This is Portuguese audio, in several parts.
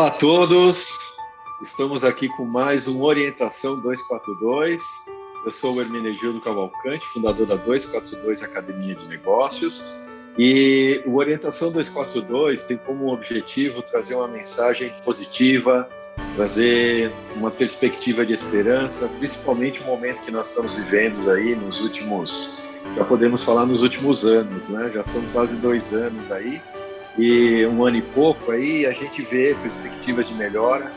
Olá a todos, estamos aqui com mais um Orientação 242. Eu sou o Hermenegildo Cavalcante, fundador da 242 Academia de Negócios, e o Orientação 242 tem como objetivo trazer uma mensagem positiva, trazer uma perspectiva de esperança, principalmente o momento que nós estamos vivendo aí já podemos falar nos últimos anos, né? Já são quase 2 anos aí, e 1 ano e pouco aí a gente vê perspectivas de melhora,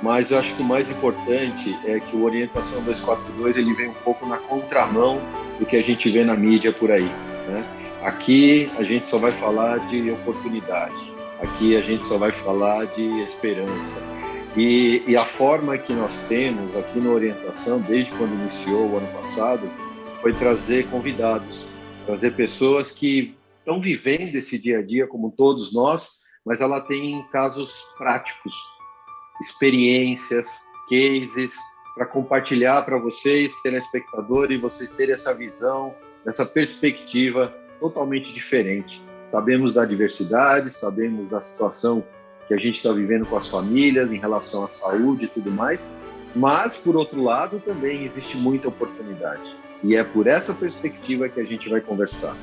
mas eu acho que o mais importante é que o Orientação 242 ele vem um pouco na contramão do que a gente vê na mídia por aí, né? Aqui a gente só vai falar de oportunidade, aqui a gente só vai falar de esperança. E a forma que nós temos aqui na Orientação, desde quando iniciou o ano passado, foi trazer convidados, trazer pessoas que estão vivendo esse dia a dia como todos nós, mas ela tem casos práticos, experiências, cases, para compartilhar para vocês, telespectadores, e vocês terem essa visão, essa perspectiva totalmente diferente. Sabemos da diversidade, sabemos da situação que a gente está vivendo com as famílias em relação à saúde e tudo mais, mas, por outro lado, também existe muita oportunidade. E é por essa perspectiva que a gente vai conversar.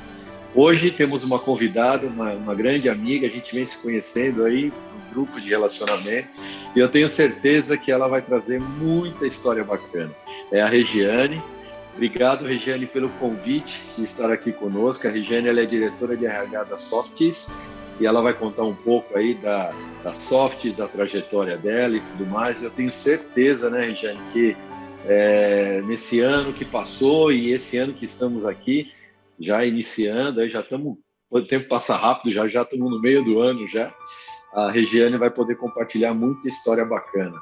Hoje temos uma convidada, uma grande amiga, a gente vem se conhecendo aí no grupo de relacionamento, e eu tenho certeza que ela vai trazer muita história bacana. É a Regiane. Obrigado, Regiane, pelo convite de estar aqui conosco. A Regiane ela é diretora de RH da Softies, e ela vai contar um pouco aí da Softies, da trajetória dela e tudo mais. Eu tenho certeza, né, Regiane, que nesse ano que passou e esse ano que estamos aqui, já iniciando, aí já estamos, o tempo passa rápido, já estamos no meio do ano já, a Regiane vai poder compartilhar muita história bacana.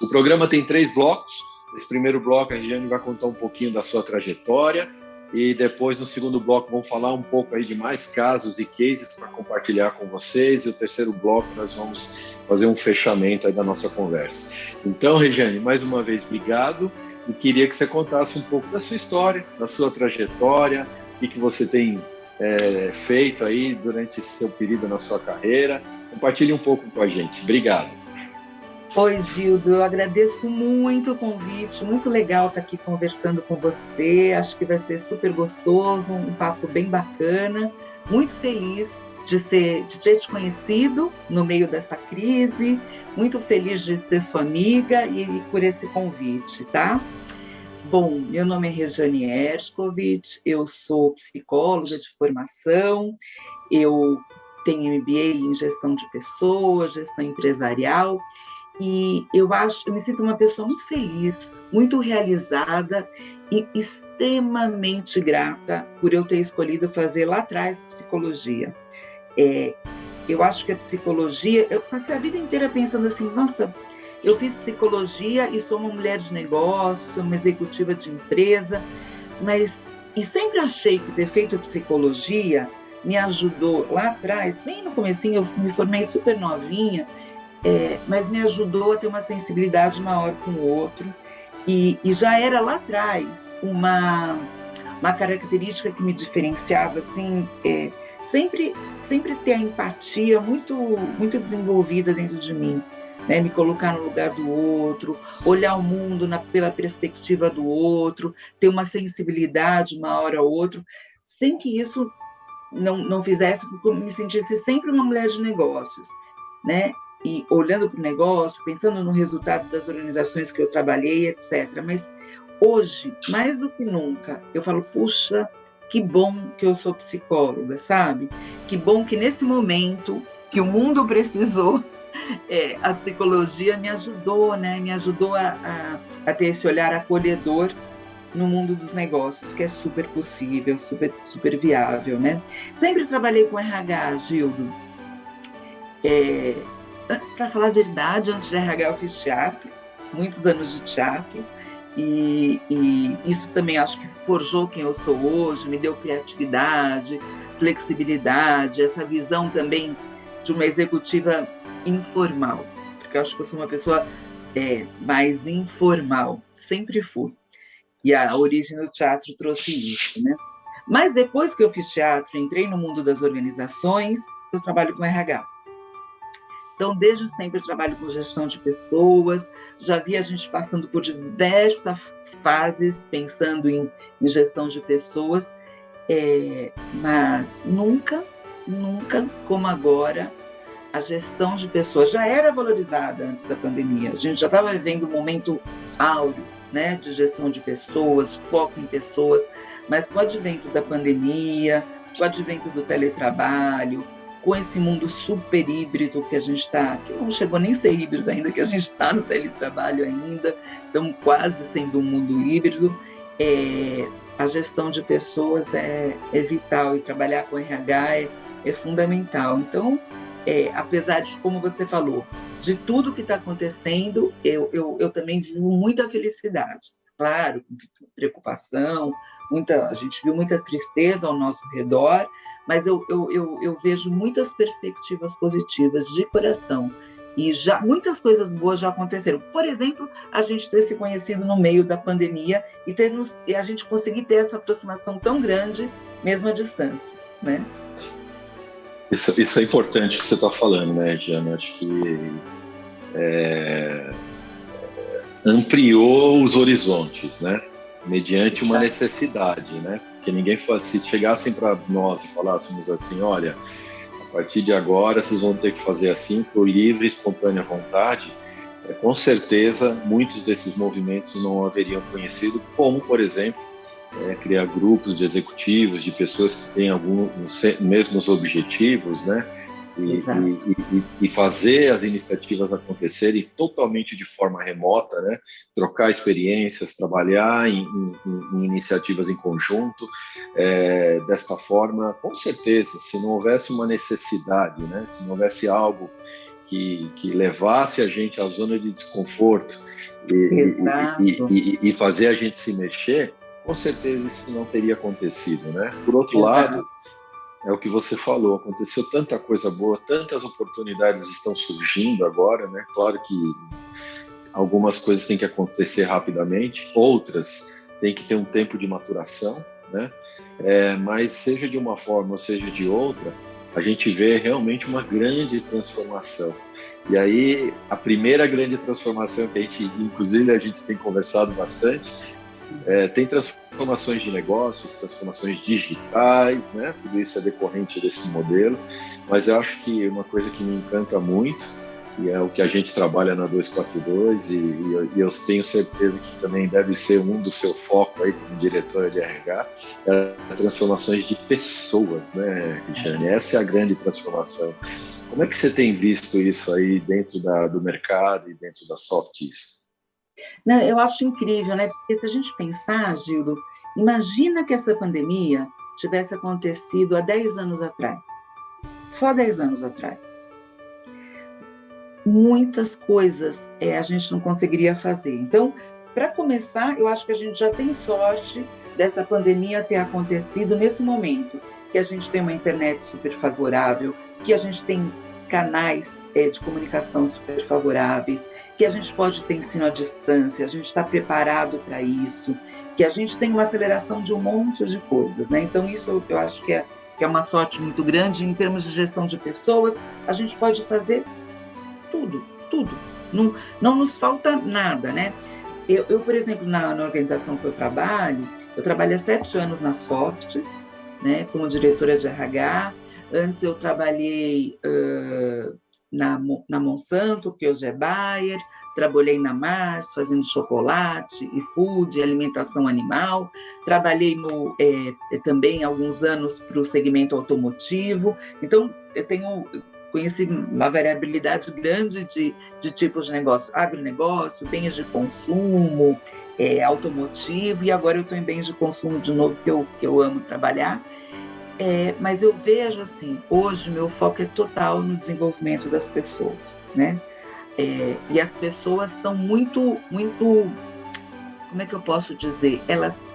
O programa tem 3 blocos. Esse primeiro bloco a Regiane vai contar um pouquinho da sua trajetória, e depois no segundo bloco vamos falar um pouco aí de mais casos e cases para compartilhar com vocês, e o terceiro bloco nós vamos fazer um fechamento aí da nossa conversa. Então, Regiane, mais uma vez, obrigado, e queria que você contasse um pouco da sua história, da sua trajetória, o que você tem feito aí durante esse seu período na sua carreira. Compartilhe um pouco com a gente. Obrigado. Oi, Gildo, eu agradeço muito o convite, muito legal estar aqui conversando com você, acho que vai ser super gostoso, um papo bem bacana, muito feliz de ter te conhecido no meio dessa crise, muito feliz de ser sua amiga e por esse convite, tá? Bom, meu nome é Regiane Hershkovich, eu sou psicóloga de formação, eu tenho MBA em gestão de pessoas, gestão empresarial, e eu me sinto uma pessoa muito feliz, muito realizada e extremamente grata por eu ter escolhido fazer lá atrás psicologia. Eu acho que a psicologia, eu passei a vida inteira pensando assim, nossa, eu fiz psicologia e sou uma mulher de negócios, sou uma executiva de empresa, e sempre achei que ter feito psicologia me ajudou lá atrás, bem no comecinho, eu me formei super novinha, mas me ajudou a ter uma sensibilidade maior com o outro, e já era lá atrás uma característica que me diferenciava, assim, sempre ter a empatia muito, muito desenvolvida dentro de mim, né? Me colocar no lugar do outro, olhar o mundo pela perspectiva do outro, ter uma sensibilidade maior ao outro, sem que isso não fizesse com que eu me sentisse sempre uma mulher de negócios, né? E olhando para o negócio, pensando no resultado das organizações que eu trabalhei, etc. Mas hoje, mais do que nunca, eu falo, puxa, que bom que eu sou psicóloga, sabe? Que bom que nesse momento que o mundo precisou, a psicologia me ajudou, né? Me ajudou a ter esse olhar acolhedor no mundo dos negócios, que é super possível, super, super viável, né? Sempre trabalhei com RH, Gildo. Para falar a verdade, antes de RH eu fiz teatro, muitos anos de teatro, e isso também acho que forjou quem eu sou hoje, me deu criatividade, flexibilidade, essa visão também de uma executiva informal, porque eu acho que eu sou uma pessoa mais informal, sempre fui, e a origem do teatro trouxe isso, né? Mas depois que eu fiz teatro, entrei no mundo das organizações, eu trabalho com RH. Então, desde sempre eu trabalho com gestão de pessoas, já vi a gente passando por diversas fases, pensando em gestão de pessoas, mas nunca como agora, a gestão de pessoas já era valorizada antes da pandemia. A gente já estava vivendo um momento áureo, né, de gestão de pessoas, de foco em pessoas, mas com o advento da pandemia, com o advento do teletrabalho, com esse mundo super híbrido que a gente está, que não chegou nem a ser híbrido ainda, que a gente está no teletrabalho ainda, estamos quase sendo um mundo híbrido, a gestão de pessoas é vital, e trabalhar com RH é fundamental. Então, apesar de, como você falou, de tudo que está acontecendo, eu também vivo muita felicidade. Claro, com preocupação, a gente viu muita tristeza ao nosso redor, mas eu vejo muitas perspectivas positivas de coração. E já muitas coisas boas já aconteceram. Por exemplo, a gente ter se conhecido no meio da pandemia e a gente conseguir ter essa aproximação tão grande, mesmo à distância, né? Isso é importante que você está falando, né, Giana? Acho que ampliou os horizontes, né? Mediante uma necessidade, né? Porque se chegassem para nós e falássemos assim, olha, a partir de agora vocês vão ter que fazer assim, por livre e espontânea vontade, com certeza muitos desses movimentos não haveriam conhecido, como, por exemplo, criar grupos de executivos, de pessoas que têm alguns mesmos objetivos, né? E fazer as iniciativas acontecerem totalmente de forma remota, né? Trocar experiências, trabalhar em iniciativas em conjunto. Desta forma, com certeza, se não houvesse uma necessidade, né? Se não houvesse algo que levasse a gente à zona de desconforto e fazer a gente se mexer, com certeza isso não teria acontecido, né? Por outro lado, é o que você falou, aconteceu tanta coisa boa, tantas oportunidades estão surgindo agora, né? Claro que algumas coisas têm que acontecer rapidamente, outras têm que ter um tempo de maturação, né? Mas seja de uma forma ou seja de outra, a gente vê realmente uma grande transformação. E aí, a primeira grande transformação que inclusive a gente tem conversado bastante, tem transformações de negócios, transformações digitais, né? Tudo isso é decorrente desse modelo, mas eu acho que uma coisa que me encanta muito, e é o que a gente trabalha na 242, e eu tenho certeza que também deve ser um do seu foco aí como diretora de RH, é transformações de pessoas, né, Cristiane? Essa é a grande transformação. Como é que você tem visto isso aí dentro do mercado e dentro da Softis? Não, eu acho incrível, né? Porque se a gente pensar, Gildo, imagina que essa pandemia tivesse acontecido há 10 anos atrás. Só 10 anos atrás. Muitas coisas a gente não conseguiria fazer. Então, para começar, eu acho que a gente já tem sorte dessa pandemia ter acontecido nesse momento, que a gente tem uma internet super favorável, que a gente tem canais de comunicação super favoráveis, que a gente pode ter ensino à distância, a gente está preparado para isso, que a gente tem uma aceleração de um monte de coisas, né? Então, isso eu acho que é uma sorte muito grande. Em termos de gestão de pessoas, a gente pode fazer tudo. Não nos falta nada, né? Eu, por exemplo, na organização que eu trabalho há 7 anos na Softis, né, como diretora de RH. Antes eu trabalhei na Monsanto, que hoje é Bayer, trabalhei na Mars, fazendo chocolate e food, alimentação animal. Trabalhei também alguns anos para o segmento automotivo. Então, conheci uma variabilidade grande de tipos de negócio, agronegócio, bens de consumo, automotivo, e agora eu estou em bens de consumo de novo, que eu amo trabalhar. Mas eu vejo assim, hoje meu foco é total no desenvolvimento das pessoas, né? E as pessoas estão muito, como é que eu posso dizer? Elas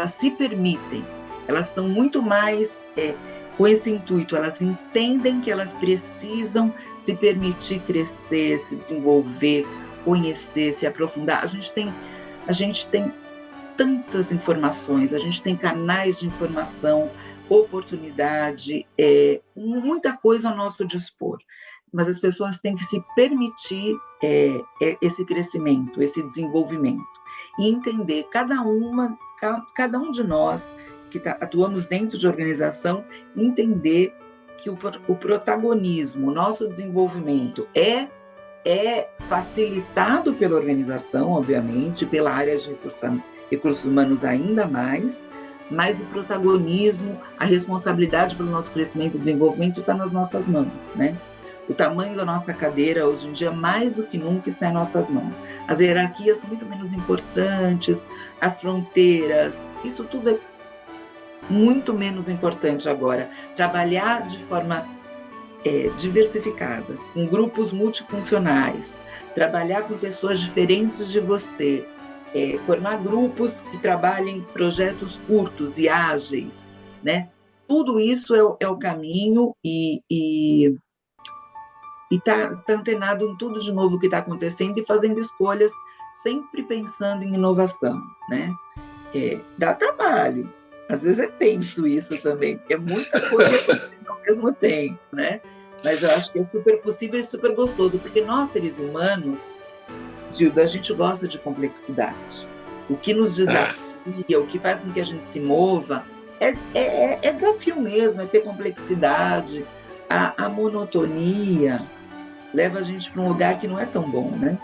se permitem, elas estão muito mais com esse intuito, elas entendem que elas precisam se permitir crescer, se desenvolver, conhecer, se aprofundar. A gente tem tantas informações, a gente tem canais de informação, oportunidade, muita coisa ao nosso dispor. mas as pessoas têm que se permitir esse crescimento, esse desenvolvimento, e entender cada um de nós que atuamos dentro de organização, entender que o protagonismo, o nosso desenvolvimento é facilitado pela organização, obviamente, pela área de recursos humanos ainda mais, mas o protagonismo, a responsabilidade pelo nosso crescimento e desenvolvimento está nas nossas mãos, né? O tamanho da nossa cadeira, hoje em dia, mais do que nunca, está em nossas mãos. As hierarquias são muito menos importantes, as fronteiras, isso tudo é muito menos importante agora. Trabalhar de forma diversificada, com grupos multifuncionais, trabalhar com pessoas diferentes de você, formar grupos que trabalhem projetos curtos e ágeis, né? Tudo isso é o caminho e tá antenado em tudo de novo que está acontecendo e fazendo escolhas, sempre pensando em inovação, né? Dá trabalho, às vezes é tenso isso também, porque é muita coisa acontecendo ao mesmo tempo, né? Mas eu acho que é super possível e super gostoso, porque nós, seres humanos, Gildo, a gente gosta de complexidade. O que nos desafia, o que faz com que a gente se mova, é desafio mesmo, é ter complexidade. A monotonia leva a gente para um lugar que não é tão bom, né?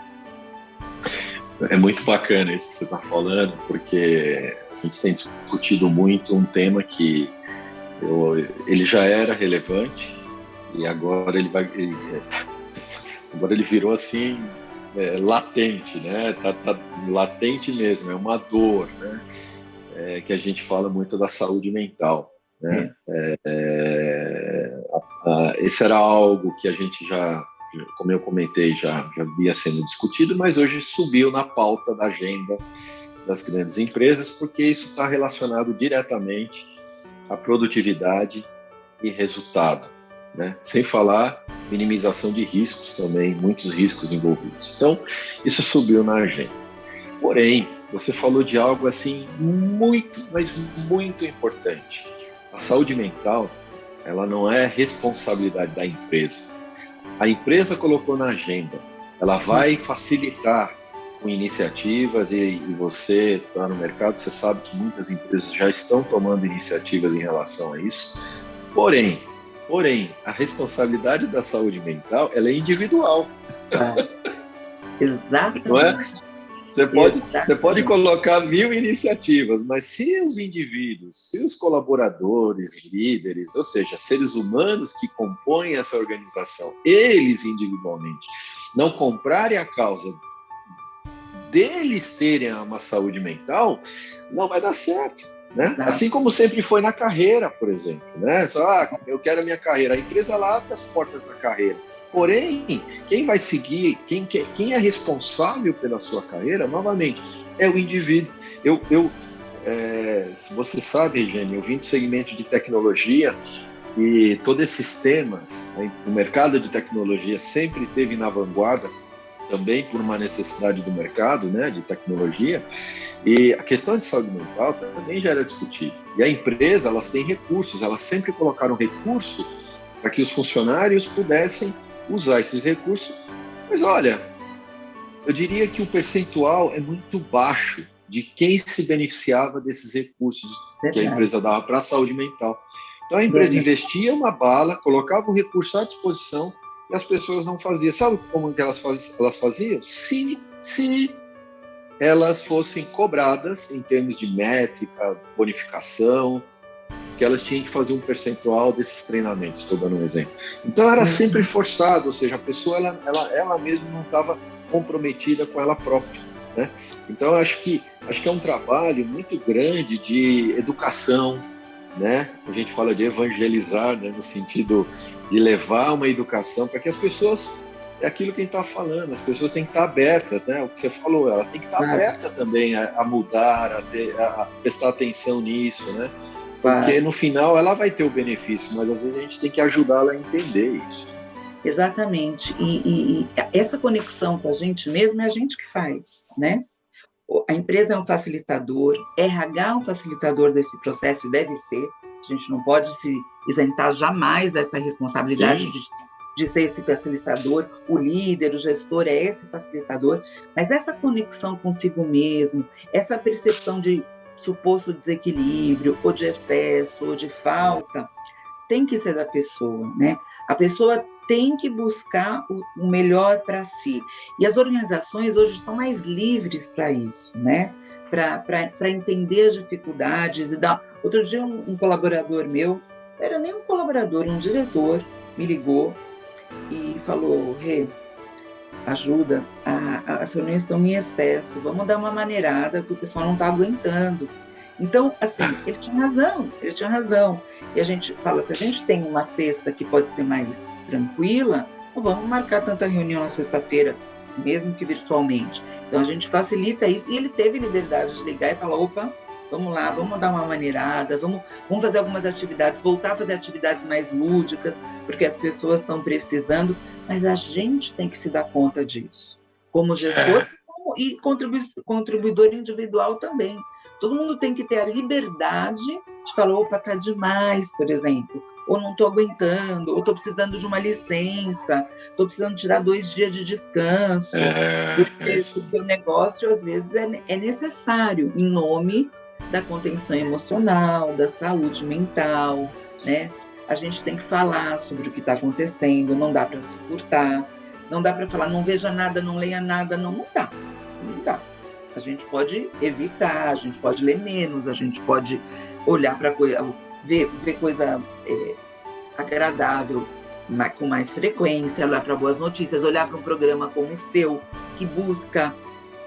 É muito bacana isso que você está falando, porque a gente tem discutido muito um tema que ele já era relevante e agora ele virou assim latente, né? Tá latente mesmo, é uma dor, né? Que a gente fala muito da saúde mental, né? Esse era algo que a gente já, como eu comentei, já vinha sendo discutido, mas hoje subiu na pauta da agenda das grandes empresas, porque isso está relacionado diretamente à produtividade e resultado, né? Sem falar minimização de riscos também, muitos riscos envolvidos. Então, isso subiu na agenda. Porém, você falou de algo assim muito, mas muito importante. A saúde mental, ela não é responsabilidade da empresa. A empresa colocou na agenda, ela vai facilitar com iniciativas e você está no mercado, você sabe que muitas empresas já estão tomando iniciativas em relação a isso. Porém, a responsabilidade da saúde mental, ela é individual. Exatamente. Não é? Você pode colocar 1000 iniciativas, mas se os indivíduos, se os colaboradores, líderes, ou seja, seres humanos que compõem essa organização, eles individualmente, não comprarem a causa deles terem uma saúde mental, não vai dar certo. Né? Assim como sempre foi na carreira, por exemplo. Né? Eu quero a minha carreira. A empresa lá abre as portas da carreira. Porém, quem vai seguir, quem é responsável pela sua carreira, novamente, é o indivíduo. Se você sabe, Regiane, eu vim do segmento de tecnologia e todos esses temas, né, o mercado de tecnologia sempre esteve na vanguarda, também por uma necessidade do mercado, né, de tecnologia, e a questão de saúde mental também já era discutida. E a empresa, elas têm recursos, elas sempre colocaram recurso para que os funcionários pudessem usar esses recursos. Mas olha, eu diria que o percentual é muito baixo de quem se beneficiava desses recursos que a empresa dava para a saúde mental. Então a empresa investia uma bala, colocava o recurso à disposição e as pessoas não faziam. Sabe como que elas faziam? Se elas fossem cobradas em termos de métrica, bonificação, que elas tinham que fazer um percentual desses treinamentos, estou dando um exemplo. Então era sempre forçado, ou seja, a pessoa ela mesma não estava comprometida com ela própria, né? Então acho que é um trabalho muito grande de educação, né? A gente fala de evangelizar, né? No sentido de levar uma educação para que as pessoas, é aquilo que a gente está falando, as pessoas têm que estar abertas, né? O que você falou, ela tem que estar aberta também a mudar, a prestar atenção nisso, né? Porque no final ela vai ter o benefício, mas às vezes a gente tem que ajudá-la a entender isso. Exatamente. E essa conexão com a gente mesmo é a gente que faz, né? A empresa é um facilitador, RH é um facilitador desse processo e deve ser. A gente não pode se isentar jamais dessa responsabilidade de de ser esse facilitador, o líder, o gestor é esse facilitador, mas essa conexão consigo mesmo, essa percepção de suposto desequilíbrio, ou de excesso, ou de falta, tem que ser da pessoa, né? A pessoa tem que buscar o melhor para si. E as organizações hoje estão mais livres para isso, né? Para entender as dificuldades. Outro dia, um colaborador meu, não era nem um colaborador, um diretor, me ligou e falou: Rê, ajuda, as reuniões estão em excesso, vamos dar uma maneirada, porque o pessoal não está aguentando. Então, assim, ele tinha razão. E a gente fala, se a gente tem uma sexta que pode ser mais tranquila, não vamos marcar tanta reunião na sexta-feira, mesmo que virtualmente. Então, a gente facilita isso. E ele teve liberdade de ligar e falar, opa, vamos lá, vamos dar uma maneirada, vamos fazer algumas atividades, voltar a fazer atividades mais lúdicas, porque as pessoas estão precisando, mas a gente tem que se dar conta disso, como gestor e contribuidor individual também. Todo mundo tem que ter a liberdade de falar, opa, tá demais, por exemplo, ou não estou aguentando, ou estou precisando de uma licença, estou precisando tirar 2 dias de descanso, porque o negócio, às vezes, é necessário em nome da contenção emocional, da saúde mental, né? A gente tem que falar sobre o que está acontecendo, não dá para se furtar, não dá para falar, não veja nada, não leia nada, não dá. A gente pode evitar, a gente pode ler menos, a gente pode olhar para coisa, ver coisa agradável com mais frequência, olhar para boas notícias, olhar para um programa como o seu, que busca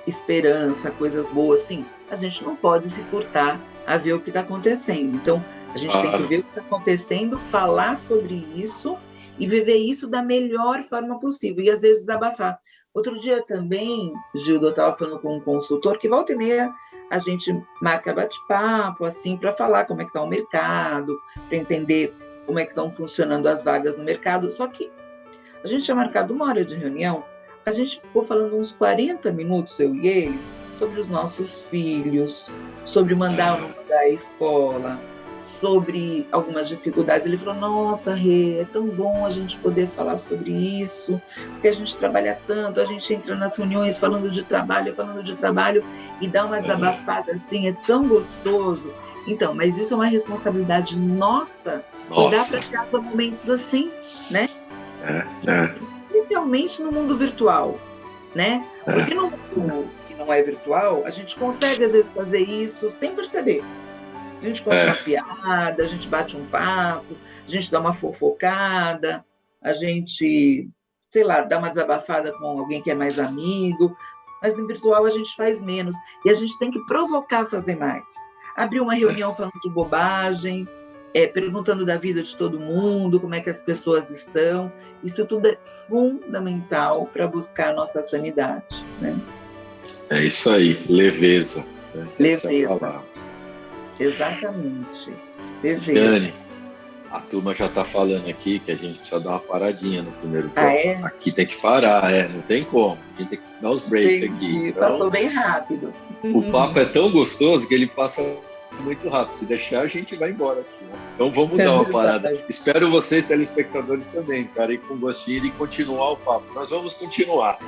esperança, coisas boas, sim. A gente não pode se furtar a ver o que está acontecendo. Então, a gente tem que ver o que está acontecendo, falar sobre isso e viver isso da melhor forma possível. E, às vezes, desabafar. Outro dia também, Gildo, eu estava falando com um consultor que volta e meia a gente marca bate-papo, assim, para falar como é que está o mercado, para entender como é que estão funcionando as vagas no mercado. Só que a gente tinha marcado 1 hora de reunião, a gente ficou falando uns 40 minutos, eu e ele, sobre os nossos filhos, sobre mandar ou não mandar à escola, sobre algumas dificuldades. Ele falou, nossa, Rê, é tão bom a gente poder falar sobre isso, porque a gente trabalha tanto, a gente entra nas reuniões falando de trabalho, e dá uma desabafada assim, é tão gostoso. Então, mas isso é uma responsabilidade nossa, olhar para casa momentos assim, né? Especialmente no mundo virtual, né? Porque no mundo que não é virtual, a gente consegue, às vezes, fazer isso sem perceber. A gente conta uma piada, a gente bate um papo, a gente dá uma fofocada, a gente, sei lá, dá uma desabafada com alguém que é mais amigo, mas no virtual a gente faz menos. E a gente tem que provocar fazer mais. Abrir uma reunião falando de bobagem, perguntando da vida de todo mundo, como é que as pessoas estão. Isso tudo é fundamental para buscar a nossa sanidade, né? É isso aí, leveza. Né? Leveza. Exatamente. Leveza. Jane, a turma já está falando aqui que a gente precisa dar uma paradinha no primeiro bloco. Aqui tem que parar, não tem como. A gente tem que dar os breaks aqui. Então, passou bem rápido. O papo é tão gostoso que ele passa muito rápido. Se deixar, a gente vai embora aqui. Né? Então vamos dar uma parada. Espero vocês, telespectadores, também ficarem com gostinho de continuar o papo. Nós vamos continuar.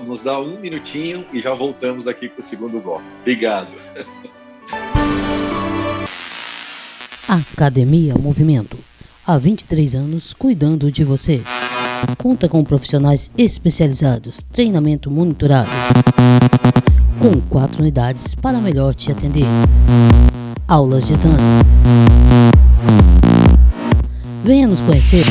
Nos dá 1 minutinho e já voltamos aqui com o segundo bloco. Obrigado. Academia Movimento. Há 23 anos cuidando de você. Conta com profissionais especializados, treinamento monitorado. Com 4 unidades para melhor te atender. Aulas de dança. Venha nos conhecer.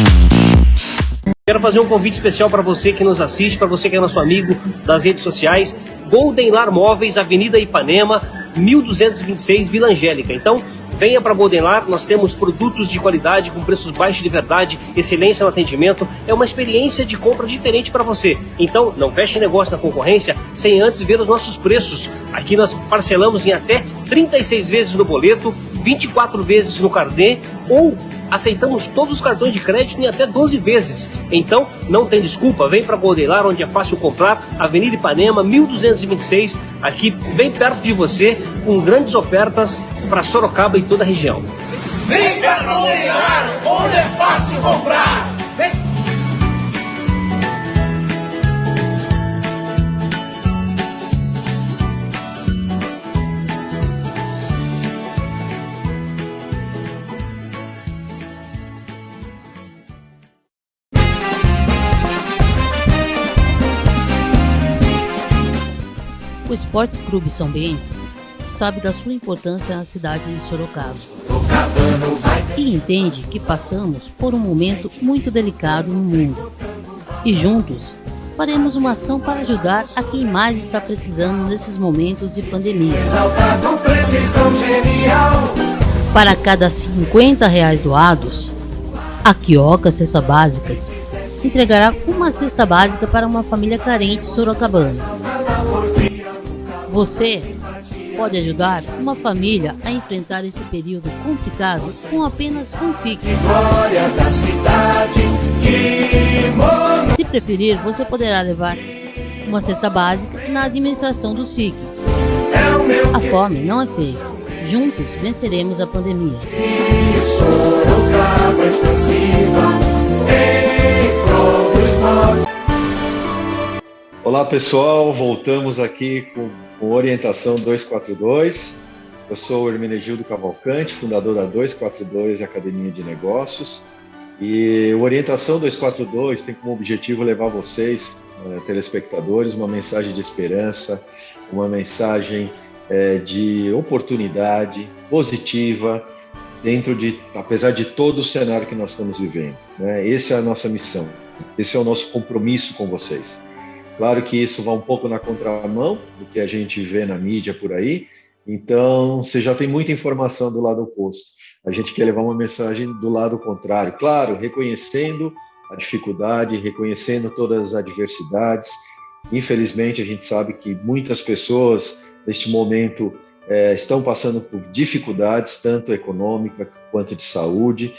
Quero fazer um convite especial para você que nos assiste, para você que é nosso amigo das redes sociais. Golden Lar Móveis, Avenida Ipanema, 1226, Vila Angélica. Então, venha para Golden Lar, nós temos produtos de qualidade com preços baixos de verdade, excelência no atendimento, é uma experiência de compra diferente para você. Então, não feche negócio na concorrência sem antes ver os nossos preços. Aqui nós parcelamos em até 36 vezes no boleto, 24 vezes no carnê ou aceitamos todos os cartões de crédito em até 12 vezes. Então, não tem desculpa, vem para Golden Lar, onde é fácil comprar, Avenida Ipanema, 1226, aqui bem perto de você, com grandes ofertas para Sorocaba e toda a região. Vem para Golden Lar, onde é fácil comprar! Vem! O Esporte Clube São Bento sabe da sua importância na cidade de Sorocaba e entende que passamos por um momento muito delicado no mundo. E juntos faremos uma ação para ajudar a quem mais está precisando nesses momentos de pandemia. Para cada R$50 doados, a Quioca Cesta Básicas entregará uma cesta básica para uma família carente sorocabana. Você pode ajudar uma família a enfrentar esse período complicado com apenas um Pix. Se preferir, você poderá levar uma cesta básica na administração do SIC. A fome não é feita. Juntos venceremos a pandemia. Olá pessoal, voltamos aqui com Orientação 242. Eu sou o Hermenegildo Cavalcante, fundador da 242 Academia de Negócios. E o Orientação 242 tem como objetivo levar vocês, telespectadores, uma mensagem de esperança, uma mensagem de oportunidade positiva, apesar de todo o cenário que nós estamos vivendo, né? Essa é a nossa missão, esse é o nosso compromisso com vocês. Claro que isso vai um pouco na contramão do que a gente vê na mídia por aí, então você já tem muita informação do lado oposto. A gente quer levar uma mensagem do lado contrário, claro, reconhecendo a dificuldade, reconhecendo todas as adversidades. Infelizmente, a gente sabe que muitas pessoas, neste momento, estão passando por dificuldades, tanto econômica quanto de saúde,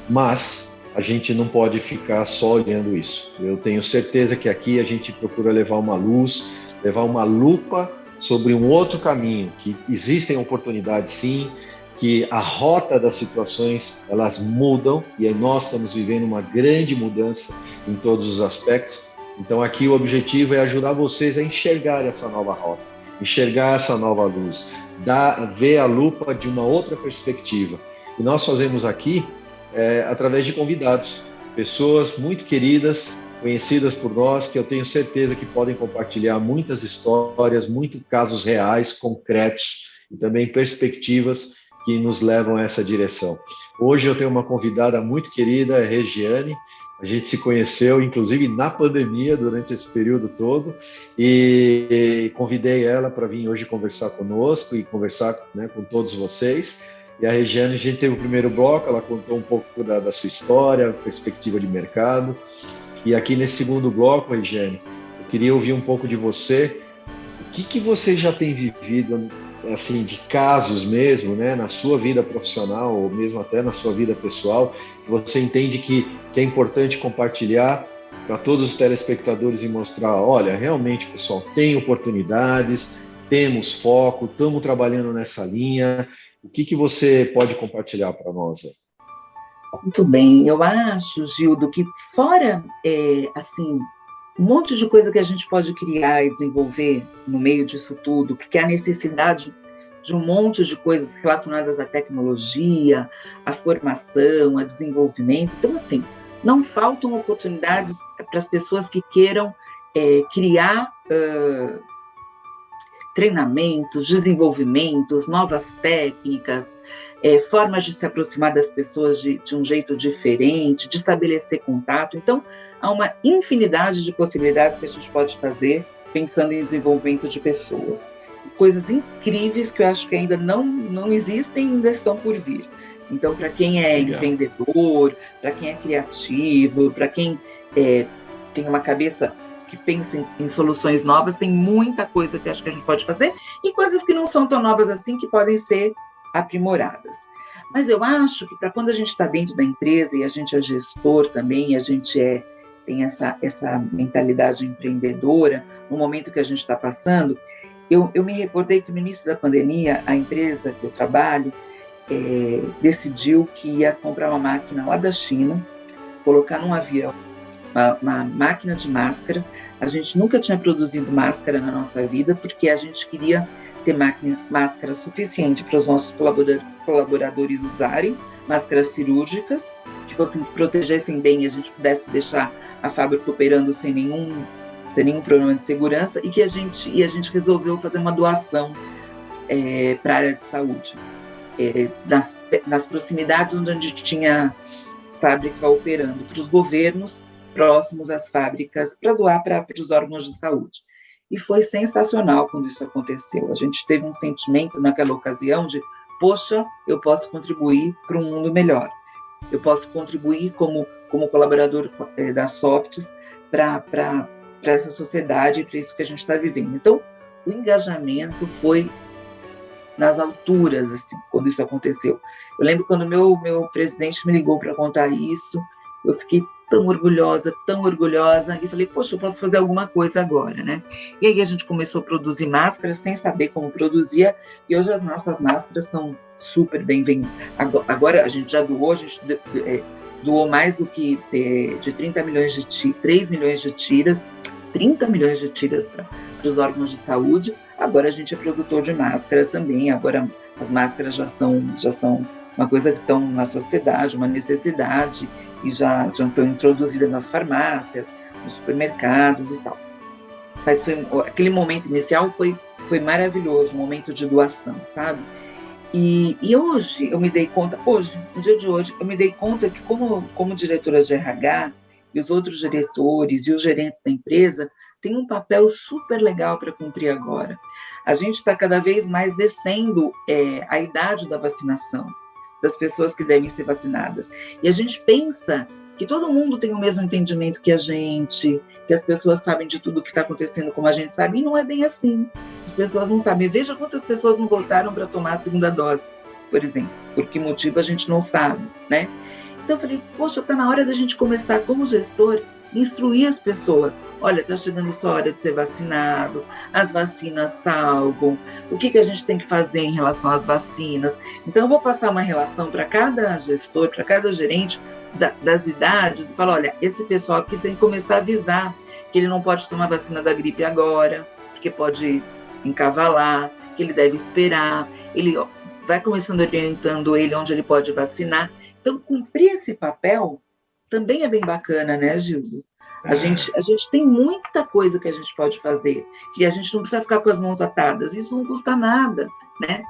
mas a gente não pode ficar só olhando isso. Eu tenho certeza que aqui a gente procura levar uma luz, levar uma lupa sobre um outro caminho, que existem oportunidades sim, que a rota das situações, elas mudam, e nós estamos vivendo uma grande mudança em todos os aspectos. Então aqui o objetivo é ajudar vocês a enxergar essa nova rota, enxergar essa nova luz, ver a lupa de uma outra perspectiva. E nós fazemos aqui através de convidados, pessoas muito queridas, conhecidas por nós, que eu tenho certeza que podem compartilhar muitas histórias, muitos casos reais, concretos, e também perspectivas que nos levam a essa direção. Hoje eu tenho uma convidada muito querida, a Regiane. A gente se conheceu, inclusive, na pandemia, durante esse período todo, e convidei ela para vir hoje conversar conosco e conversar, né, com todos vocês. E a Regiane, a gente teve o primeiro bloco, ela contou um pouco da sua história, perspectiva de mercado. E aqui nesse segundo bloco, Regiane, eu queria ouvir um pouco de você. O que você já tem vivido, assim, de casos mesmo, né, na sua vida profissional ou mesmo até na sua vida pessoal, que você entende que é importante compartilhar para todos os telespectadores e mostrar, olha, realmente, pessoal, tem oportunidades, temos foco, estamos trabalhando nessa linha. O que você pode compartilhar para nós? Muito bem, eu acho, Gildo, que fora, assim, um monte de coisa que a gente pode criar e desenvolver no meio disso tudo, porque há necessidade de um monte de coisas relacionadas à tecnologia, à formação, a desenvolvimento. Então, assim, não faltam oportunidades para as pessoas que queiram criar treinamentos, desenvolvimentos, novas técnicas, formas de se aproximar das pessoas de um jeito diferente, de estabelecer contato. Então, há uma infinidade de possibilidades que a gente pode fazer pensando em desenvolvimento de pessoas. Coisas incríveis que eu acho que ainda não existem e ainda estão por vir. Então, para quem é empreendedor, para quem é criativo, para quem tem uma cabeça que pensa em soluções novas, tem muita coisa que acho que a gente pode fazer e coisas que não são tão novas assim, que podem ser aprimoradas. Mas eu acho que para quando a gente está dentro da empresa e a gente é gestor também, a gente tem essa mentalidade empreendedora, no momento que a gente está passando, eu me recordei que no início da pandemia, a empresa que eu trabalho decidiu que ia comprar uma máquina lá da China, colocar num avião, uma máquina de máscara. A gente nunca tinha produzido máscara na nossa vida, porque a gente queria ter máscara suficiente para os nossos colaboradores usarem, máscaras cirúrgicas, que protegessem bem e a gente pudesse deixar a fábrica operando sem nenhum sem nenhum problema de segurança, e a gente resolveu fazer uma doação para a área de saúde, nas proximidades onde a gente tinha fábrica operando, para os governos próximos às fábricas, para doar para os órgãos de saúde. E foi sensacional quando isso aconteceu. A gente teve um sentimento naquela ocasião de, poxa, eu posso contribuir para um mundo melhor. Eu posso contribuir como colaborador da Softs para essa sociedade e para isso que a gente está vivendo. Então, o engajamento foi nas alturas, assim, quando isso aconteceu. Eu lembro quando meu presidente me ligou para contar isso, eu fiquei tão orgulhosa, e falei, poxa, eu posso fazer alguma coisa agora, né? E aí a gente começou a produzir máscaras sem saber como produzia, e hoje as nossas máscaras estão super bem vendidas. Agora a gente já doou, doou mais do que de 30 milhões de tiras, 3 milhões de tiras, 30 milhões de tiras para os órgãos de saúde. Agora a gente é produtor de máscara também, agora as máscaras já são uma coisa que estão na sociedade, uma necessidade, e já estão introduzidas nas farmácias, nos supermercados e tal. Mas aquele momento inicial foi maravilhoso, um momento de doação, sabe? E hoje eu me dei conta, no dia de hoje, eu me dei conta que como diretora de RH, e os outros diretores e os gerentes da empresa têm um papel super legal para cumprir agora. A gente está cada vez mais descendo a idade da vacinação das pessoas que devem ser vacinadas. E a gente pensa que todo mundo tem o mesmo entendimento que a gente, que as pessoas sabem de tudo o que está acontecendo como a gente sabe, e não é bem assim. As pessoas não sabem. Veja quantas pessoas não voltaram para tomar a segunda dose, por exemplo. Por que motivo a gente não sabe, né? Então eu falei, poxa, está na hora da gente começar como gestor, instruir as pessoas. Olha, está chegando sua hora de ser vacinado, as vacinas salvam, o que a gente tem que fazer em relação às vacinas. Então eu vou passar uma relação para cada gestor, para cada gerente das idades, e falar, olha, esse pessoal aqui tem que começar a avisar que ele não pode tomar vacina da gripe agora, porque pode encavalar, que ele deve esperar, ele vai começando orientando ele onde ele pode vacinar. Então, cumprir esse papel também é bem bacana, né, Gildo? A gente tem muita coisa que a gente pode fazer, que a gente não precisa ficar com as mãos atadas, isso não custa nada, né?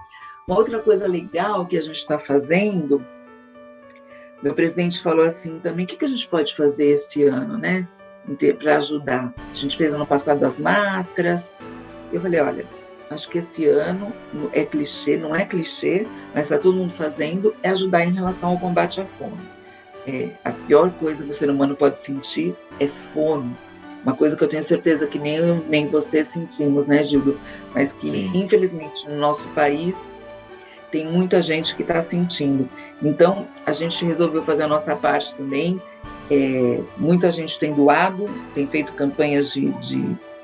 Uma outra coisa legal que a gente está fazendo, meu presidente falou assim também, o que a gente pode fazer esse ano, né, para ajudar? A gente fez ano passado as máscaras, eu falei, olha, acho que esse ano é clichê, não é clichê, mas está todo mundo fazendo, é ajudar em relação ao combate à fome. A pior coisa que o ser humano pode sentir é fome. Uma coisa que eu tenho certeza que nem eu, nem você sentimos, né, Gildo? Mas que, sim, infelizmente, no nosso país, tem muita gente que está sentindo. Então, a gente resolveu fazer a nossa parte também. Muita gente tem doado, tem feito campanhas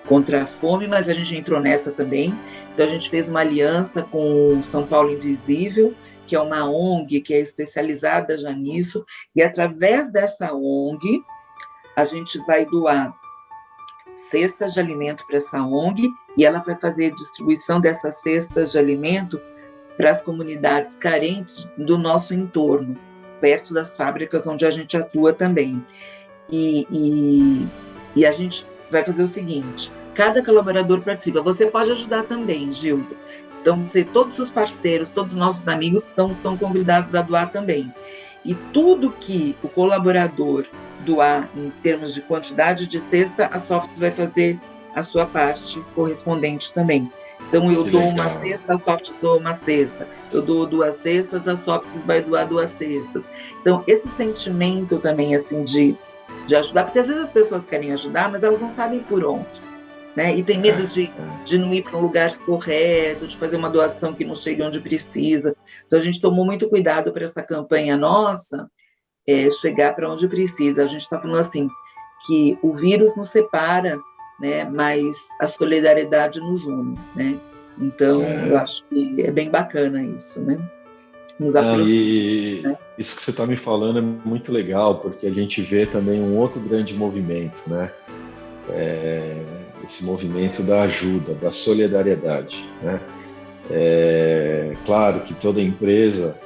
contra a fome, mas a gente entrou nessa também. Então, a gente fez uma aliança com o São Paulo Invisível, que é uma ONG que é especializada já nisso, e através dessa ONG, a gente vai doar cestas de alimento para essa ONG, e ela vai fazer a distribuição dessas cestas de alimento para as comunidades carentes do nosso entorno, perto das fábricas onde a gente atua também. E a gente vai fazer o seguinte, cada colaborador participa, você pode ajudar também, Gildo. Então, todos os parceiros, todos os nossos amigos estão convidados a doar também. E tudo que o colaborador doar em termos de quantidade de cesta, a Softs vai fazer a sua parte correspondente também. Então, eu dou uma cesta, a Softs doa uma cesta. Eu dou 2 cestas, a Softs vai doar 2 cestas. Então, esse sentimento também, assim, de ajudar, porque às vezes as pessoas querem ajudar, mas elas não sabem por onde. Né? E tem medo de não ir para um lugar correto, de fazer uma doação que não chegue onde precisa. Então, a gente tomou muito cuidado para essa campanha nossa chegar para onde precisa. A gente está falando assim, que o vírus nos separa, né? Mas a solidariedade nos une. Né? Então, eu acho que é bem bacana isso, né? Nos aproxima, né? Isso que você está me falando é muito legal, porque a gente vê também um outro grande movimento, né? Esse movimento da ajuda, da solidariedade, né? Claro que toda empresa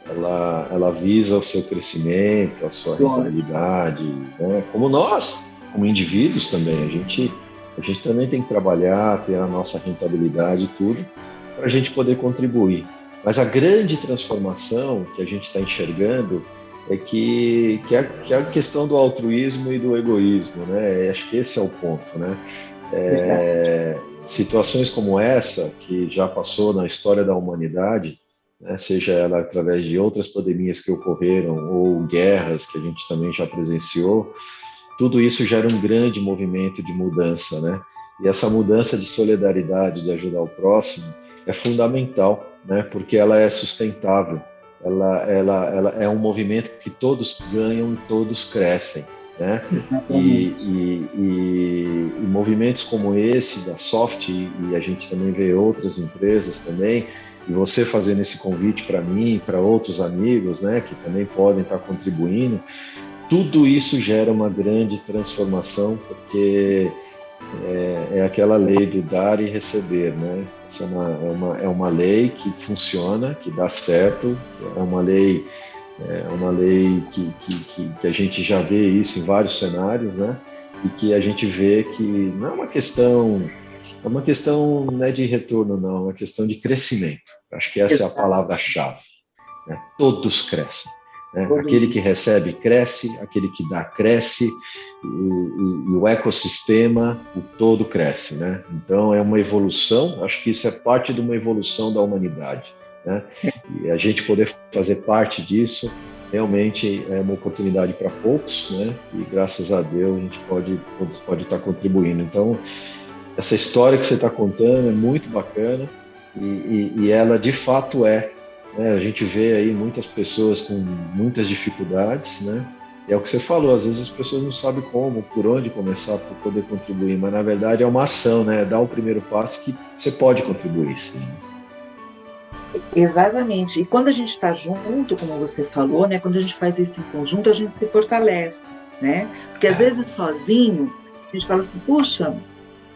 ela visa o seu crescimento, a sua rentabilidade, né? Como nós, como indivíduos também, a gente A gente também tem que trabalhar, ter a nossa rentabilidade e tudo, para a gente poder contribuir. Mas a grande transformação que a gente está enxergando é que é a questão do altruísmo e do egoísmo, né? Acho que esse é o ponto, né? Situações como essa, que já passou na história da humanidade, né, seja ela através de outras pandemias que ocorreram ou guerras que a gente também já presenciou, tudo isso gera um grande movimento de mudança, né? E essa mudança de solidariedade, de ajudar o próximo, é fundamental, né? Porque ela é sustentável, ela é um movimento que todos ganham e todos crescem, né? E movimentos como esse da Soft, e a gente também vê outras empresas também, e você fazendo esse convite para mim, para outros amigos, né, que também podem estar contribuindo, tudo isso gera uma grande transformação, porque é aquela lei do dar e receber, né? Essa é uma lei que funciona, que dá certo, é uma lei que a gente já vê isso em vários cenários, né? E que a gente vê que não é uma questão, não é de retorno, não, é uma questão de crescimento. Acho que essa é a palavra-chave, né? Todos crescem. Né? Aquele que recebe cresce, aquele que dá cresce, e o ecossistema, o todo cresce, né? Então é uma evolução, acho que isso é parte de uma evolução da humanidade, né? E a gente poder fazer parte disso realmente é uma oportunidade para poucos, né? E graças a Deus a gente pode estar contribuindo. Então essa história que você está contando é muito bacana e ela de fato né? A gente vê aí muitas pessoas com muitas dificuldades, né? E é o que você falou, às vezes as pessoas não sabem como, por onde começar para poder contribuir, mas na verdade é uma ação, né? Dar o primeiro passo que você pode contribuir, sim. Exatamente. E quando a gente está junto, como você falou, né? Quando a gente faz isso em conjunto, a gente se fortalece, né? Porque às vezes sozinho, a gente fala assim, puxa,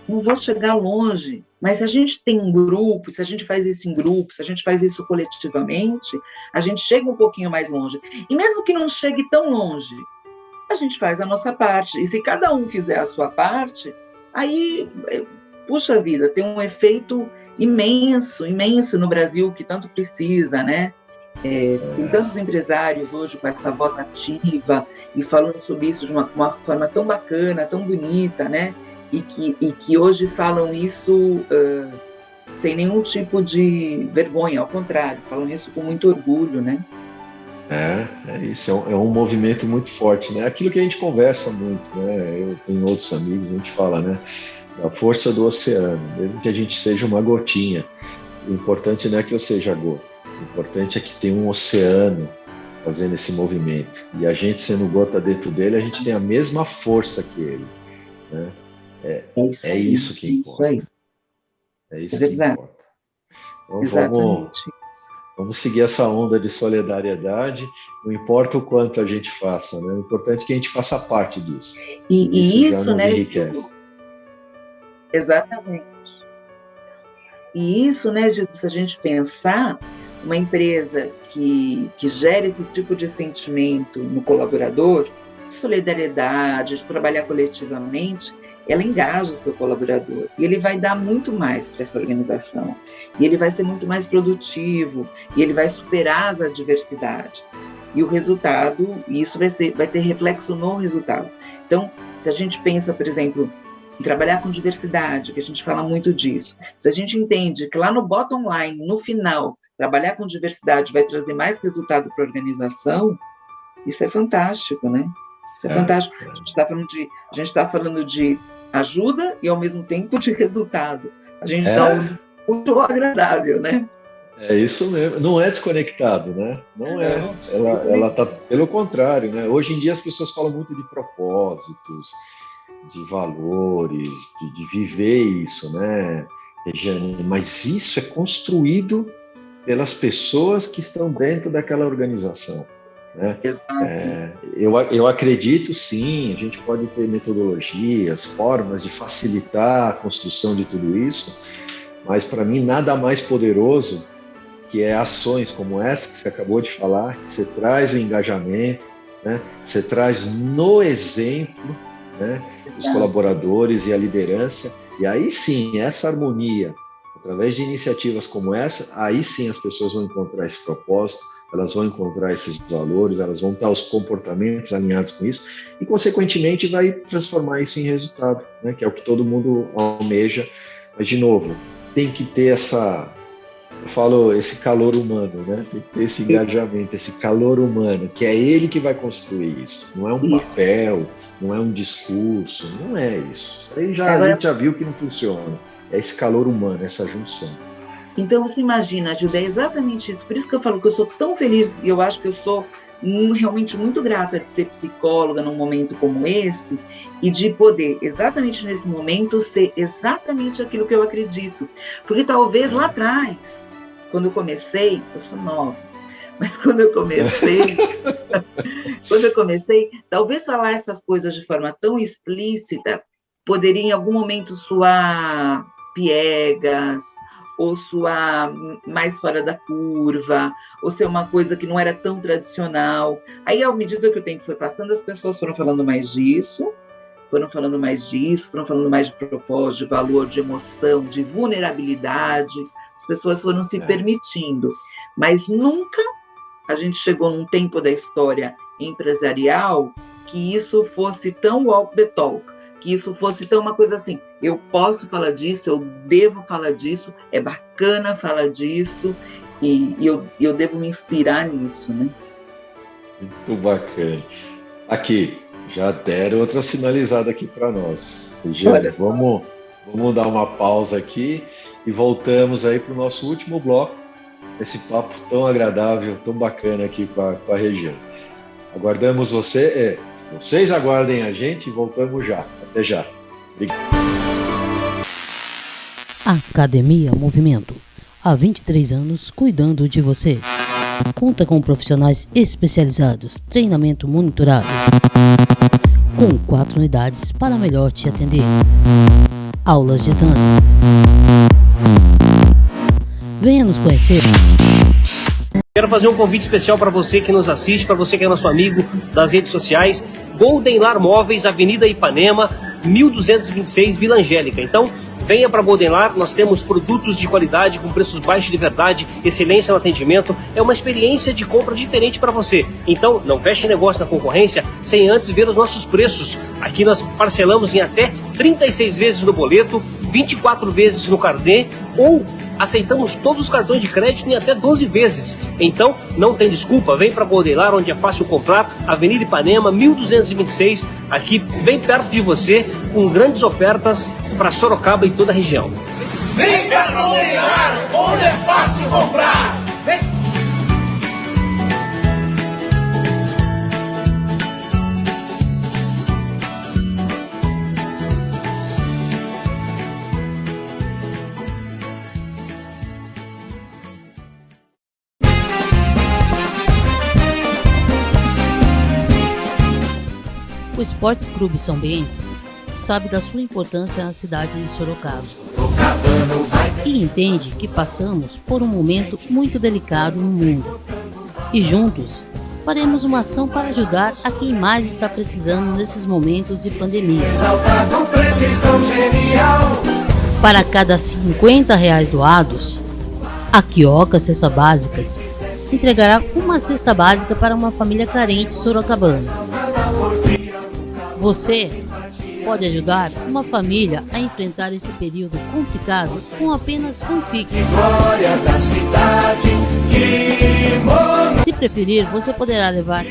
não vou chegar longe. Mas se a gente tem um grupo, se a gente faz isso em grupo, se a gente faz isso coletivamente, a gente chega um pouquinho mais longe. E mesmo que não chegue tão longe, a gente faz a nossa parte. E se cada um fizer a sua parte, aí, puxa vida, tem um efeito imenso, imenso no Brasil, que tanto precisa, né? Tem tantos empresários hoje com essa voz ativa e falando sobre isso de uma forma tão bacana, tão bonita, né? E que hoje falam isso sem nenhum tipo de vergonha, ao contrário, falam isso com muito orgulho, né? É isso, é um movimento muito forte, né? Aquilo que a gente conversa muito, né? Eu tenho outros amigos, a gente fala, né? Da força do oceano, mesmo que a gente seja uma gotinha. O importante não é que eu seja gota, o importante é que tem um oceano fazendo esse movimento. E a gente sendo gota dentro dele, a gente tem a mesma força que ele, né? Isso que importa. É isso que importa. Então, vamos seguir essa onda de solidariedade, não importa o quanto a gente faça, né? O importante é que a gente faça parte disso. E isso já nos né, enriquece. Gildo? Exatamente. E isso, né, Gildo, se a gente pensar, uma empresa que gera esse tipo de sentimento no colaborador, de solidariedade, de trabalhar coletivamente, ela engaja o seu colaborador e ele vai dar muito mais para essa organização e ele vai ser muito mais produtivo e ele vai superar as adversidades e o resultado, isso vai ter reflexo no resultado. Então, se a gente pensa, por exemplo, em trabalhar com diversidade, que a gente fala muito disso, se a gente entende que lá no bottom line, no final, trabalhar com diversidade vai trazer mais resultado para a organização, isso é fantástico, né? Isso é fantástico. A gente está falando de ajuda e, ao mesmo tempo, de resultado. A gente está muito agradável, né? É isso mesmo. Não é desconectado, né? Não é. Ela está, pelo contrário, né? Hoje em dia as pessoas falam muito de propósitos, de valores, de viver isso, né, Regiane? Mas isso é construído pelas pessoas que estão dentro daquela organização. Né? Eu acredito, sim, a gente pode ter metodologias, formas de facilitar a construção de tudo isso, mas para mim nada mais poderoso que ações como essa que você acabou de falar, que você traz o engajamento, né? Você traz no exemplo, né? Os Exato. colaboradores e a liderança. E aí sim, essa harmonia, através de iniciativas como essa, aí sim as pessoas vão encontrar esse propósito, elas vão encontrar esses valores, elas vão estar os comportamentos alinhados com isso e, consequentemente, vai transformar isso em resultado, né? Que é o que todo mundo almeja. Mas, de novo, tem que ter eu falo, esse calor humano, né? Tem que ter esse engajamento, esse calor humano, que é ele que vai construir isso. Não é um Isso. papel, não é um discurso, não é isso. Isso aí a Agora, gente já viu que não funciona. É esse calor humano, essa junção. então, você imagina, Gilda, é exatamente isso. Por isso que eu falo que eu sou tão feliz e eu acho que eu sou realmente muito grata de ser psicóloga num momento como esse e de poder, exatamente nesse momento, ser exatamente aquilo que eu acredito. Porque talvez lá atrás, quando eu comecei, eu sou nova, mas quando eu comecei, talvez falar essas coisas de forma tão explícita poderia em algum momento soar piegas, ou soar mais fora da curva, ou ser uma coisa que não era tão tradicional. Aí, à medida que o tempo foi passando, as pessoas foram falando mais disso, foram falando mais de propósito, de valor, de emoção, de vulnerabilidade. As pessoas foram se permitindo. Mas nunca a gente chegou num tempo da história empresarial que isso fosse tão walk the talk, que isso fosse tão uma coisa assim, eu posso falar disso, eu devo falar disso, é bacana falar disso, e eu devo me inspirar nisso, né? Muito bacana. Aqui, já deram outra sinalizada aqui para nós. Regiane, vamos dar uma pausa aqui e voltamos aí para o nosso último bloco, esse papo tão agradável, tão bacana aqui com a Regiane. Aguardamos vocês aguardem a gente e voltamos já. Até já. Obrigado. Academia Movimento. Há 23 anos cuidando de você. Conta com profissionais especializados, treinamento monitorado. Com 4 unidades para melhor te atender. Aulas de dança. Venha nos conhecer. Quero fazer um convite especial para você que nos assiste, para você que é nosso amigo das redes sociais. Golden Lar Móveis, Avenida Ipanema, 1226, Vila Angélica. Então, venha para Golden Lar, nós temos produtos de qualidade com preços baixos de verdade, excelência no atendimento. É uma experiência de compra diferente para você. Então, não feche negócio na concorrência sem antes ver os nossos preços. Aqui nós parcelamos em até 36 vezes no boleto, 24 vezes no carnê ou aceitamos todos os cartões de crédito em até 12 vezes. Então, não tem desculpa, vem para Golden Lar, onde é fácil comprar, Avenida Ipanema, 1226, aqui bem perto de você, com grandes ofertas para Sorocaba e toda a região. Vem para Golden Lar, onde é fácil comprar. Vem. O Esporte Clube São Bento sabe da sua importância na cidade de Sorocaba e entende que passamos por um momento muito delicado no mundo. E juntos faremos uma ação para ajudar a quem mais está precisando nesses momentos de pandemia. Para cada R$50 doados, a Quioca Cesta Básicas entregará uma cesta básica para uma família carente sorocabana. Você pode ajudar uma família a enfrentar esse período complicado com apenas um Pix. Se preferir, você poderá levar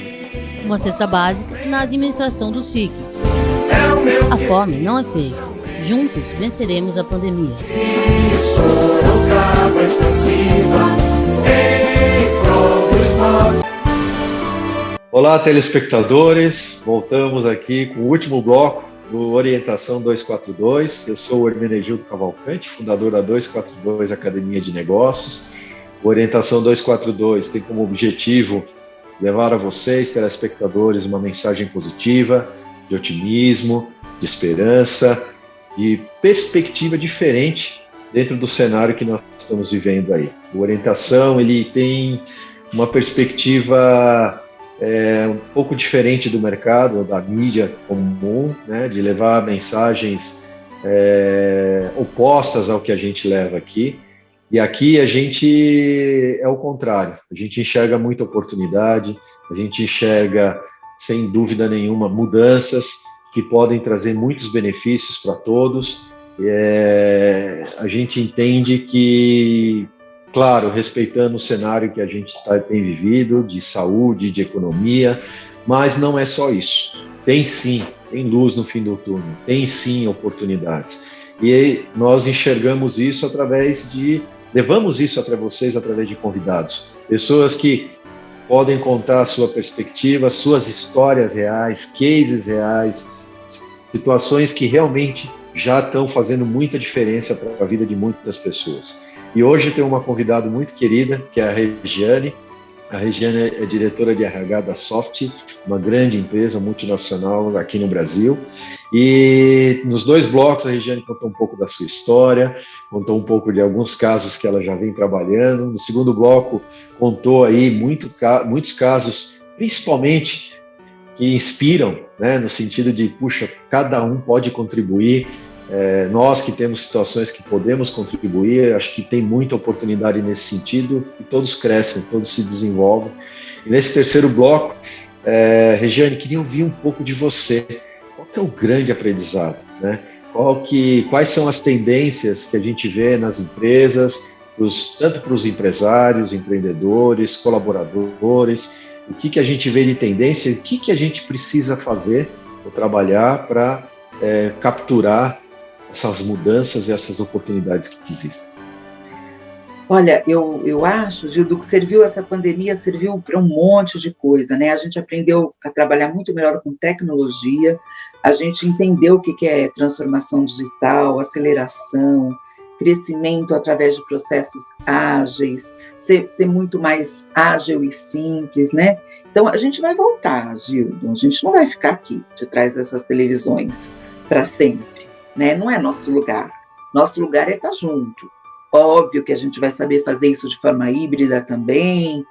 uma cesta básica na administração do SIC. A fome não é feita. Juntos venceremos a pandemia. Olá, telespectadores. Voltamos aqui com o último bloco do Orientação 242. Eu sou o Hermenegildo Cavalcante, fundador da 242 Academia de Negócios. O Orientação 242 tem como objetivo levar a vocês, telespectadores, uma mensagem positiva, de otimismo, de esperança, de perspectiva diferente dentro do cenário que nós estamos vivendo aí. O Orientação, ele tem uma perspectiva um pouco diferente do mercado, da mídia comum, né, de levar mensagens opostas ao que a gente leva aqui. E aqui a gente é o contrário, a gente enxerga muita oportunidade, a gente enxerga, sem dúvida nenhuma, mudanças que podem trazer muitos benefícios para todos. A gente entende que, claro, respeitando o cenário que a gente tem vivido, de saúde, de economia, mas não é só isso. Tem sim, tem luz no fim do túnel, tem sim oportunidades. E nós enxergamos isso levamos isso para vocês através de convidados. Pessoas que podem contar a sua perspectiva, suas histórias reais, cases reais, situações que realmente já estão fazendo muita diferença para a vida de muitas pessoas. E hoje tem uma convidada muito querida, que é a Regiane. A Regiane é diretora de RH da Soft, uma grande empresa multinacional aqui no Brasil. E nos 2 blocos a Regiane contou um pouco da sua história, contou um pouco de alguns casos que ela já vem trabalhando. No segundo bloco contou aí muitos casos, principalmente que inspiram, né, no sentido de, puxa, cada um pode contribuir. Nós que temos situações que podemos contribuir, acho que tem muita oportunidade nesse sentido e todos crescem, todos se desenvolvem. E nesse terceiro bloco, Regiane, queria ouvir um pouco de você. Qual que é o grande aprendizado, né? Quais são as tendências que a gente vê nas empresas, tanto para os empresários, empreendedores, colaboradores, o que a gente vê de tendência, o que a gente precisa fazer ou trabalhar para capturar essas mudanças e essas oportunidades que existem? Olha, eu acho, Gildo, que essa pandemia serviu para um monte de coisa, né? A gente aprendeu a trabalhar muito melhor com tecnologia, a gente entendeu o que é transformação digital, aceleração, crescimento através de processos ágeis, ser muito mais ágil e simples, né? Então, a gente vai voltar, Gildo, a gente não vai ficar aqui, de trás dessas televisões, para sempre, né? Não é nosso lugar. Nosso lugar é estar junto. Óbvio que a gente vai saber fazer isso de forma híbrida também,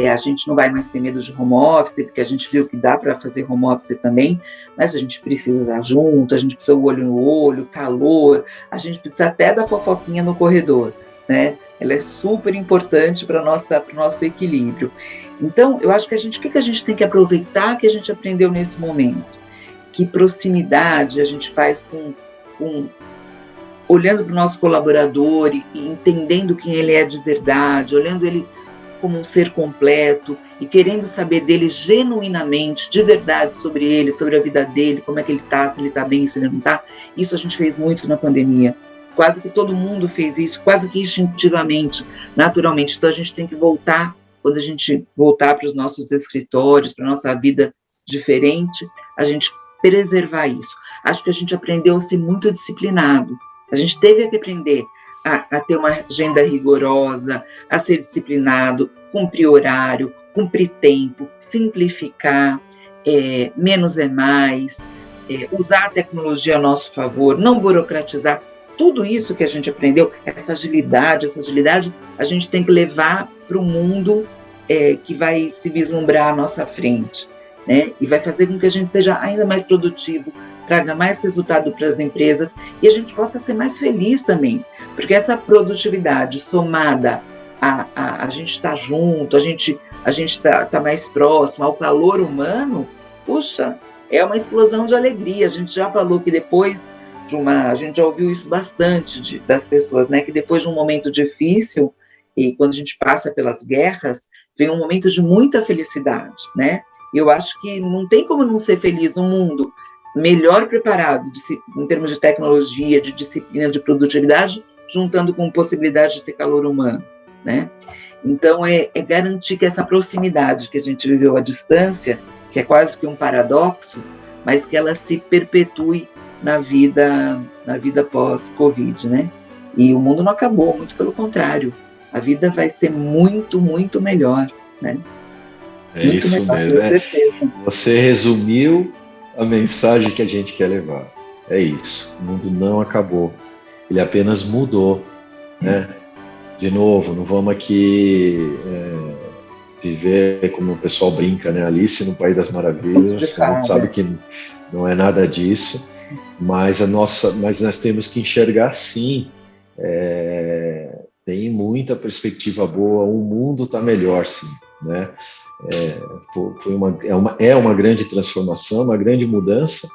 a gente não vai mais ter medo de home office, porque a gente viu que dá para fazer home office também, mas a gente precisa estar junto, a gente precisa olho no olho, calor, a gente precisa até da fofoquinha no corredor, né? Ela é super importante para o nosso equilíbrio. Então, eu acho que o que a gente tem que aproveitar que a gente aprendeu nesse momento? Que proximidade a gente faz olhando para o nosso colaborador e entendendo quem ele é de verdade, olhando ele como um ser completo e querendo saber dele genuinamente, de verdade, sobre ele, sobre a vida dele, como é que ele está, se ele está bem, se ele não está. Isso a gente fez muito na pandemia. Quase que todo mundo fez isso, quase que instintivamente, naturalmente. Então, a gente tem que voltar, quando a gente voltar para os nossos escritórios, para a nossa vida diferente, a gente preservar isso. Acho que a gente aprendeu a ser muito disciplinado. A gente teve que aprender a ter uma agenda rigorosa, a ser disciplinado, cumprir horário, cumprir tempo, simplificar, menos é mais, usar a tecnologia a nosso favor, não burocratizar. Tudo isso que a gente aprendeu, essa agilidade, a gente tem que levar para o mundo que vai se vislumbrar à nossa frente, né? E vai fazer com que a gente seja ainda mais produtivo, traga mais resultado para as empresas e a gente possa ser mais feliz também, porque essa produtividade somada a gente estar junto, a gente tá mais próximo ao calor humano, puxa, é uma explosão de alegria. A gente já falou que depois a gente já ouviu isso bastante das pessoas, né, que depois de um momento difícil, e quando a gente passa pelas guerras, vem um momento de muita felicidade, né? E eu acho que não tem como não ser feliz num mundo melhor preparado em termos de tecnologia, de disciplina, de produtividade, juntando com possibilidade de ter calor humano, né? Então, é garantir que essa proximidade que a gente viveu à distância, que é quase que um paradoxo, mas que ela se perpetue na vida pós-Covid, né? E o mundo não acabou, muito pelo contrário. A vida vai ser muito, muito melhor, né? É muito isso melhor, mesmo, tenho certeza. Você resumiu a mensagem que a gente quer levar. É isso. O mundo não acabou. Ele apenas mudou, né? De novo, não vamos aqui viver, como o pessoal brinca, né? Alice no País das Maravilhas. A gente sabe que não é nada disso, mas nós temos que enxergar sim. Tem muita perspectiva boa, o mundo está melhor, sim, né? É uma grande transformação, uma grande mudança,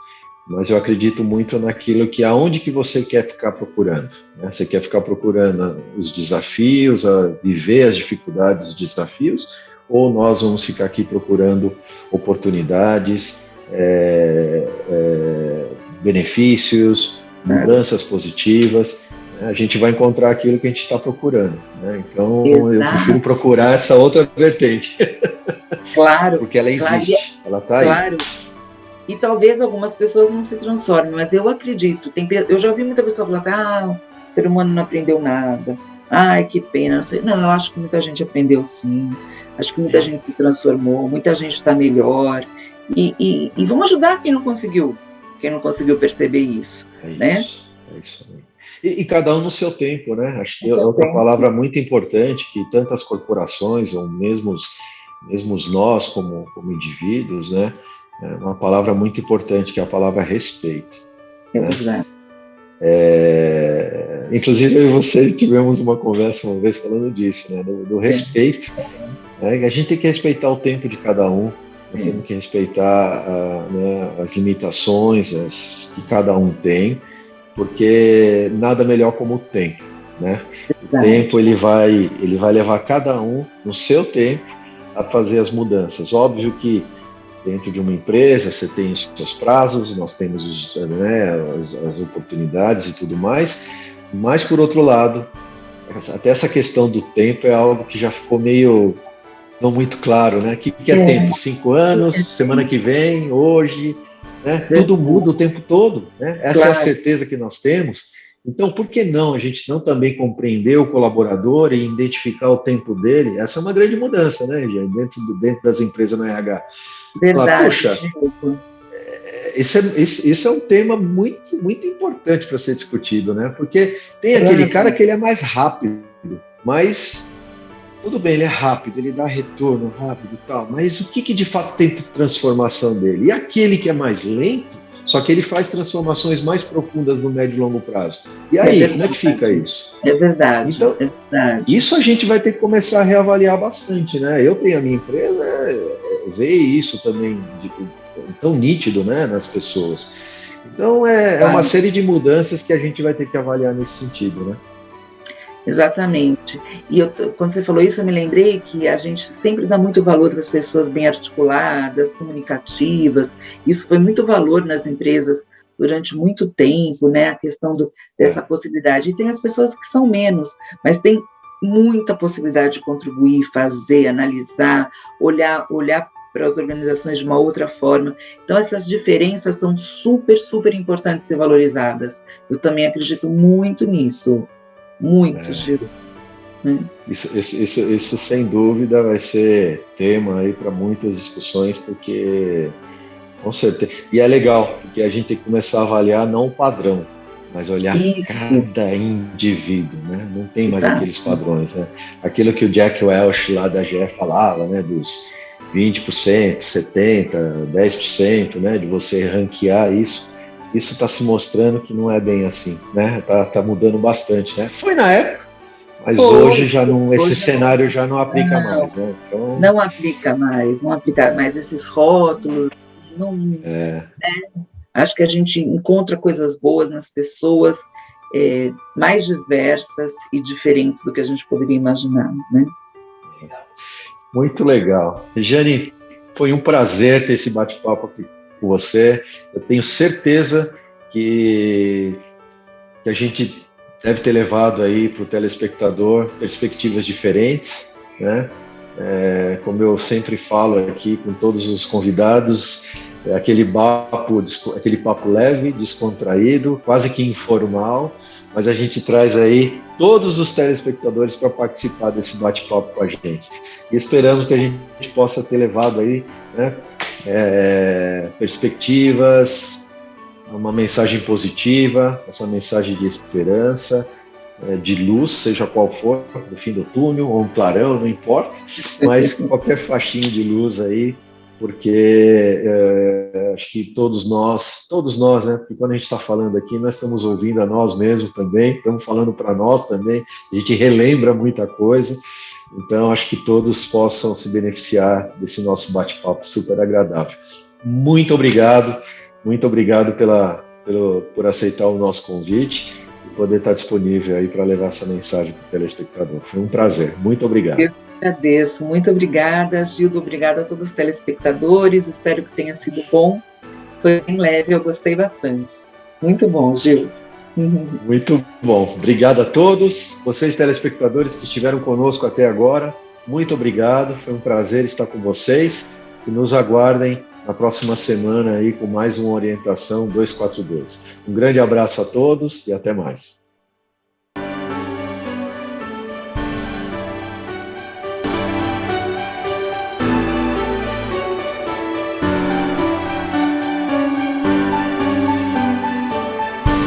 mas eu acredito muito naquilo que aonde que você quer ficar procurando, né? Você quer ficar procurando os desafios, viver as dificuldades, os desafios, ou nós vamos ficar aqui procurando oportunidades, benefícios, mudanças positivas? A gente vai encontrar aquilo que a gente está procurando, né? Então, eu prefiro procurar essa outra vertente. Claro. Porque ela existe, ela está claro. aí. E talvez algumas pessoas não se transformem, mas eu acredito. Eu já ouvi muita pessoa falar assim, o ser humano não aprendeu nada. Ai, que pena. Não, eu acho que muita gente aprendeu sim. Acho que muita gente se transformou, muita gente está melhor. E vamos ajudar quem não conseguiu perceber isso. Né? É isso aí. E cada um no seu tempo, né? Acho que é outra palavra muito importante que tantas corporações, ou mesmo nós como indivíduos, né? É uma palavra muito importante, que é a palavra respeito. É verdade. Inclusive, eu e você tivemos uma conversa uma vez falando disso, né? Do respeito. Né? A gente tem que respeitar o tempo de cada um, nós temos que respeitar né, as limitações que cada um tem, porque nada melhor como o tempo, né? O tempo ele vai levar cada um no seu tempo a fazer as mudanças. Óbvio que dentro de uma empresa você tem os seus prazos, nós temos as oportunidades e tudo mais, mas por outro lado, até essa questão do tempo é algo que já ficou meio não muito claro, né? O que é tempo? 5 anos, semana que vem, hoje, né? Tudo muda o tempo todo, né? Essa é a certeza que nós temos. Então, por que não a gente não também compreender o colaborador e identificar o tempo dele? Essa é uma grande mudança, né, gente? Dentro das empresas no RH. Verdade. Poxa, esse é um tema muito, muito importante para ser discutido, né? Porque tem aquele cara que ele é mais rápido, mas tudo bem, ele é rápido, ele dá retorno rápido e tal, mas o que de fato tem transformação dele? E aquele que é mais lento, só que ele faz transformações mais profundas no médio e longo prazo. E aí, como é que fica isso? É verdade. Então, isso a gente vai ter que começar a reavaliar bastante, né? Eu tenho a minha empresa, ver isso também tão nítido, né, nas pessoas. Então, é uma série de mudanças que a gente vai ter que avaliar nesse sentido, né? Exatamente. E quando você falou isso, eu me lembrei que a gente sempre dá muito valor para as pessoas bem articuladas, comunicativas. Isso foi muito valor nas empresas durante muito tempo, né? A questão dessa possibilidade. E tem as pessoas que são menos, mas tem muita possibilidade de contribuir, fazer, analisar, olhar para as organizações de uma outra forma. Então, essas diferenças são super, super importantes e valorizadas. Eu também acredito muito nisso. Muito, Giro. Isso sem dúvida vai ser tema aí para muitas discussões, porque com certeza. E é legal, porque a gente tem que começar a avaliar não o padrão, mas olhar cada indivíduo, né? Não tem mais aqueles padrões, né? Aquilo que o Jack Welch lá da GE falava, né? Dos 20%, 70%, 10%, né? De você ranquear isso. Isso está se mostrando que não é bem assim, né? Tá mudando bastante, né? Foi na época, mas hoje já não, esse cenário já não aplica mais, né? Então, não aplica mais esses rótulos, né? Acho que a gente encontra coisas boas nas pessoas, mais diversas e diferentes do que a gente poderia imaginar, né? Muito legal. Jane, foi um prazer ter esse bate-papo aqui com você. Eu tenho certeza que a gente deve ter levado aí para o telespectador perspectivas diferentes, né? Como eu sempre falo aqui com todos os convidados, aquele papo leve, descontraído, quase que informal, mas a gente traz aí todos os telespectadores para participar desse bate-papo com a gente. E esperamos que a gente possa ter levado aí, né, perspectivas, uma mensagem positiva, essa mensagem de esperança, de luz, seja qual for, no fim do túnel ou um clarão, não importa, mas qualquer faixinha de luz aí, porque acho que todos nós, né, porque quando a gente está falando aqui, nós estamos ouvindo a nós mesmos também, estamos falando para nós também, a gente relembra muita coisa, então acho que todos possam se beneficiar desse nosso bate-papo super agradável. Muito obrigado por aceitar o nosso convite e poder estar disponível aí para levar essa mensagem para o telespectador. Foi um prazer. Muito obrigado. Eu agradeço. Muito obrigada, Gildo. Obrigada a todos os telespectadores. Espero que tenha sido bom. Foi bem leve, eu gostei bastante. Muito bom, Gildo. Muito bom. Obrigado a todos. Vocês, telespectadores que estiveram conosco até agora, muito obrigado. Foi um prazer estar com vocês e nos aguardem na próxima semana aí com mais uma Orientação 242. Um grande abraço a todos e até mais.